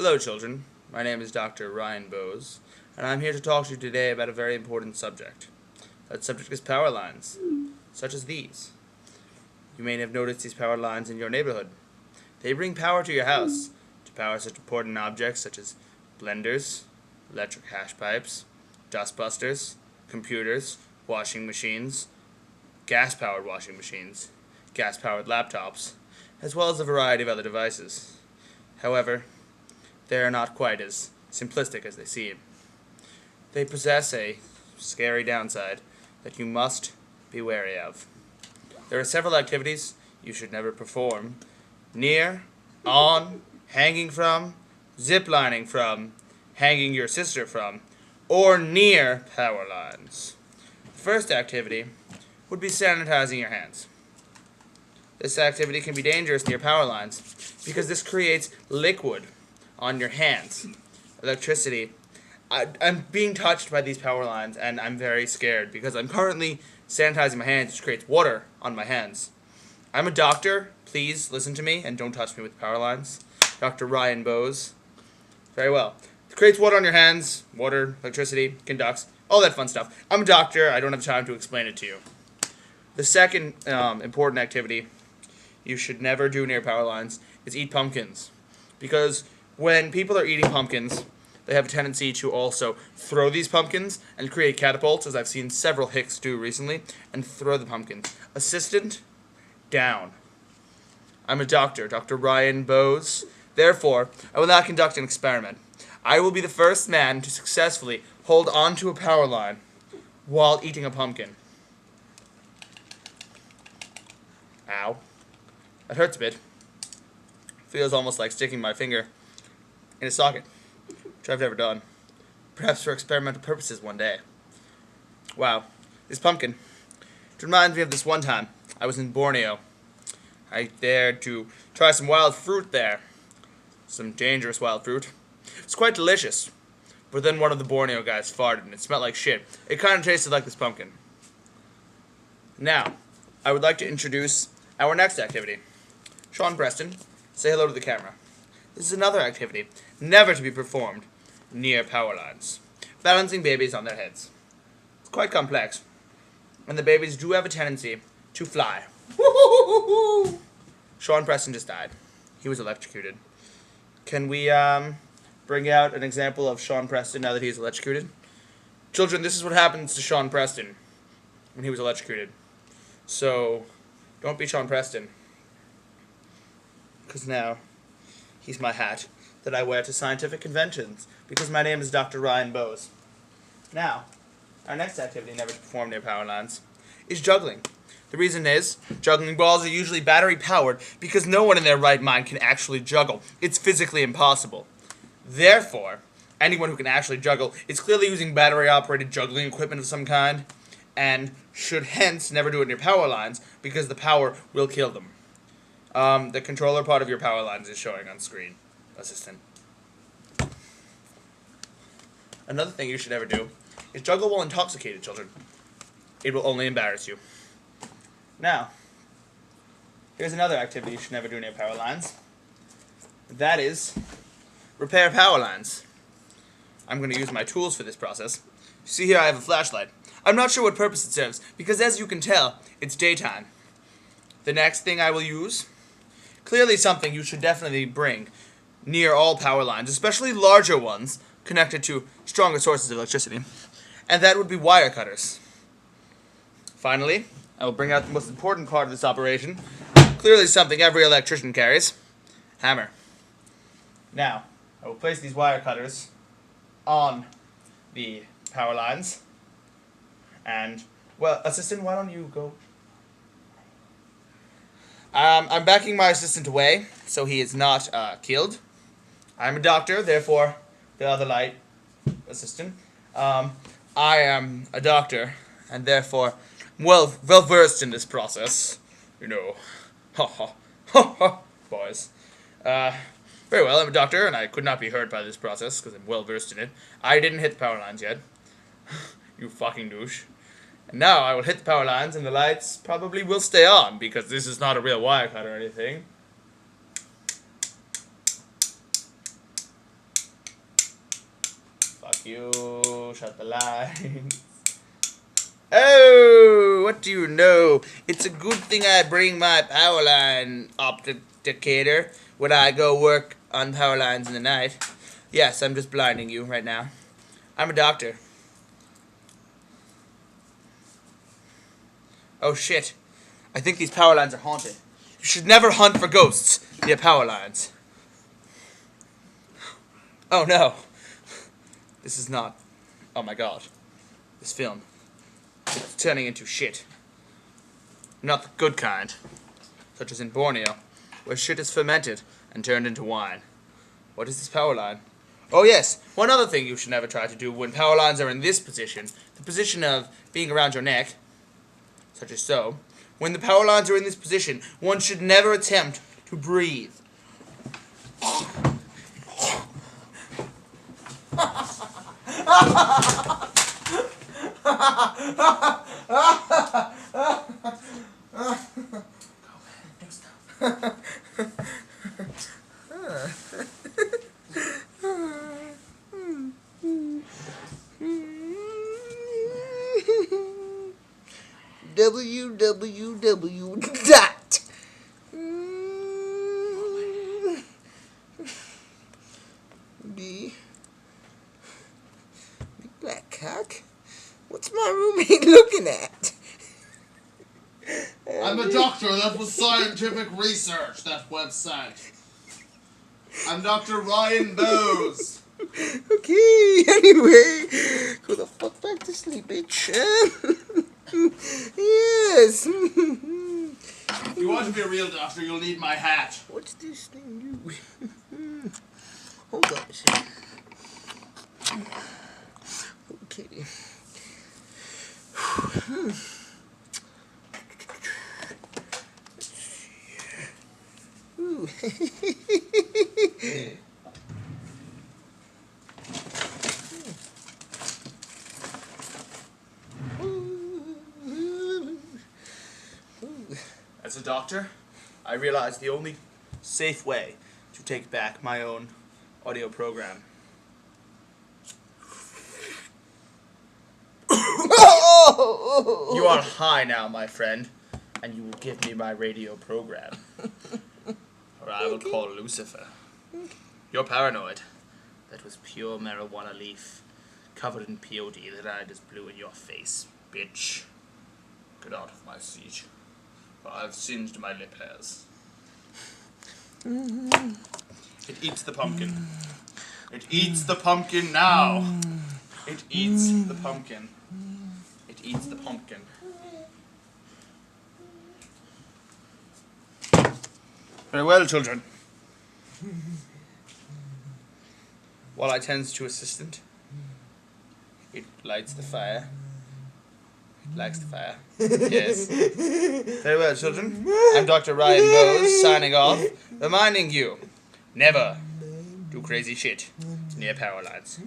Hello children, my name is Dr. Ryanbose, and I'm here to talk to you today about a very important subject. That subject is power lines, such as these. You may have noticed these power lines in your neighborhood. They bring power to your house, to power such important objects such as blenders, electric hash pipes, dustbusters, computers, washing machines, gas-powered washing machines, gas-powered laptops, as well as a variety of other devices. However, they are not quite as simplistic as they seem. They possess a scary downside that you must be wary of. There are several activities you should never perform near, on, hanging from, ziplining from, hanging your sister from, or near power lines. The first activity would be sanitizing your hands. This activity can be dangerous near power lines because this creates liquid on your hands, electricity. I'm being touched by these power lines and I'm very scared because I'm currently sanitizing my hands, which creates water on my hands. I'm a doctor, please listen to me and don't touch me with power lines. Dr. Ryanbose. Very well. It creates water on your hands, water, electricity, conducts, all that fun stuff. I'm a doctor, I don't have time to explain it to you. The second important activity you should never do near power lines is eat pumpkins. Because when people are eating pumpkins, they have a tendency to also throw these pumpkins and create catapults, as I've seen several hicks do recently, and throw the pumpkins. Assistant, down. I'm a doctor, Dr. Ryanbose. Therefore, I will not conduct an experiment. I will be the first man to successfully hold onto a power line while eating a pumpkin. Ow. That hurts a bit. Feels almost like sticking my finger in a socket, which I've never done. Perhaps for experimental purposes one day. Wow, this pumpkin. It reminds me of this one time I was in Borneo. I dared to try some wild fruit there. Some dangerous wild fruit. It was quite delicious. But then one of the Borneo guys farted and it smelled like shit. It kind of tasted like this pumpkin. Now, I would like to introduce our next activity. Sean Preston, say hello to the camera. This is another activity, never to be performed near power lines. Balancing babies on their heads. It's quite complex, and the babies do have a tendency to fly. Sean Preston just died. He was electrocuted. Can we bring out an example of Sean Preston now that he's electrocuted? Children, this is what happens to Sean Preston when he was electrocuted. So, don't be Sean Preston. Because now, he's my hat that I wear to scientific conventions. Because my name is Dr. Ryanbose. Now, our next activity never to perform near power lines is juggling. The reason is, juggling balls are usually battery powered because no one in their right mind can actually juggle. It's physically impossible. Therefore, anyone who can actually juggle is clearly using battery operated juggling equipment of some kind and should hence never do it near power lines because the power will kill them. The controller part of your power lines is showing on screen, assistant. Another thing you should never do is juggle while intoxicated, children. It will only embarrass you. Now, here's another activity you should never do near power lines. That is repair power lines. I'm going to use my tools for this process. See here I have a flashlight. I'm not sure what purpose it serves, because as you can tell, it's daytime. The next thing I will use, clearly something you should definitely bring near all power lines, especially larger ones connected to stronger sources of electricity, and that would be wire cutters. Finally, I will bring out the most important part of this operation, clearly something every electrician carries, hammer. Now, I will place these wire cutters on the power lines, and, well, assistant, why don't you go? I'm backing my assistant away, so he is not killed. I'm a doctor, therefore, the other light, assistant. I am a doctor, and therefore, well versed in this process. You know, ha ha, ha ha, boys. Very well, I'm a doctor, and I could not be hurt by this process, because I'm well versed in it. I didn't hit the power lines yet. You fucking douche. And now I will hit the power lines and the lights probably will stay on because this is not a real wire cut or anything. You shut the lights. Oh, what do you know? It's a good thing I bring my power line opticator when I go work on power lines in the night. Yes, I'm just blinding you right now. I'm a doctor. Oh shit. I think these power lines are haunted. You should never hunt for ghosts near power lines. Oh no. This is not... Oh my god. This film. It's turning into shit. Not the good kind. Such as in Borneo, where shit is fermented and turned into wine. What is this power line? Oh yes, one other thing you should never try to do when power lines are in this position, the position of being around your neck, such as so. When the power lines are in this position, one should never attempt to breathe. www. Big black cock. What's my roommate looking at? I'm a doctor. That was scientific research, that website. I'm Dr. Ryan Bose. Okay, anyway, go the fuck back to sleep, bitch. Yes. If you want to be a real doctor, you'll need my hat. What's this thing do? Hold on a second. Okay. Ooh. As a doctor, I realized the only safe way to take back my own audio program. You are high now, my friend, and you will give me my radio program, or I will call Lucifer. You're paranoid. That was pure marijuana leaf, covered in POD that I just blew in your face, bitch. Get out of my seat, for I've singed my lip hairs. It eats the pumpkin. It eats the pumpkin now. It eats the pumpkin. It eats the pumpkin. Very well, children. While I tends to assistant, it lights the fire. It likes the fire. Yes. Very well, children. I'm Dr. Ryan Bose, signing off, reminding you, never do crazy shit near power lines.